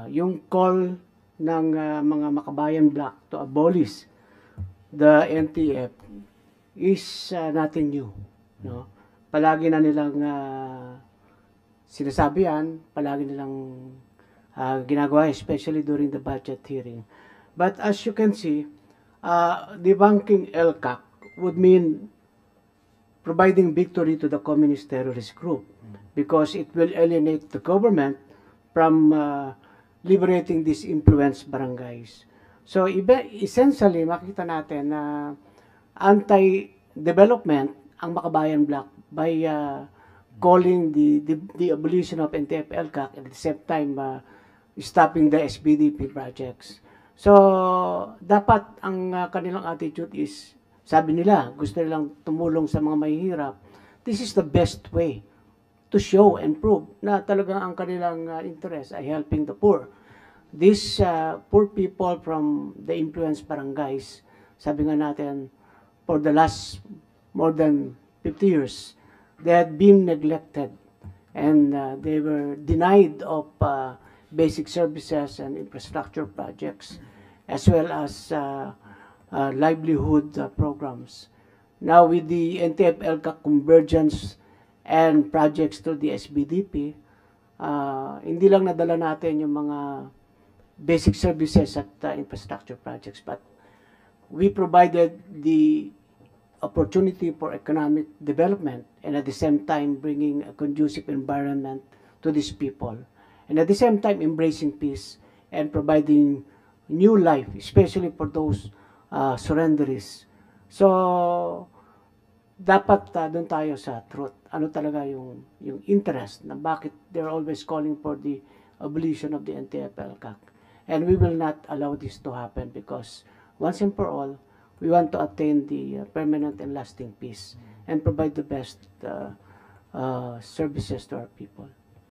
yung call ng mga Makabayan Bloc to abolish the NTF is nothing new. No? Palagi na nilang sinasabi yan, palagi nilang ginagawa, especially during the budget hearing. But as you can see, debunking LCAC would mean providing victory to the communist terrorist group because it will alienate the government from liberating these influenced barangays. So, essentially, makita natin na anti-development ang Makabayan Bloc by calling the abolition of NTF-ELCAC and at the same time stopping the SBDP projects. So, dapat ang kanilang attitude is, sabi nila, gusto nilang tumulong sa mga mahihirap. This is the best way to show and prove na talagang ang kanilang interest ay helping the poor. These poor people from the influenced barangays, sabi nga natin, for the last more than 50 years, they had been neglected and they were denied of basic services and infrastructure projects as well as livelihood programs. Now with the NTF-ELCAC convergence and projects to the SBDP, hindi lang nadala natin yung mga basic services at infrastructure projects, but we provided the opportunity for economic development and at the same time bringing a conducive environment to these people. And at the same time embracing peace and providing new life, especially for those surrenderies. So, dapat doon tayo sa truth. Ano talaga yung interest na bakit they're always calling for the abolition of the NTF-ELCAC. And we will not allow this to happen because once and for all, we want to attain the permanent and lasting peace and provide the best services to our people.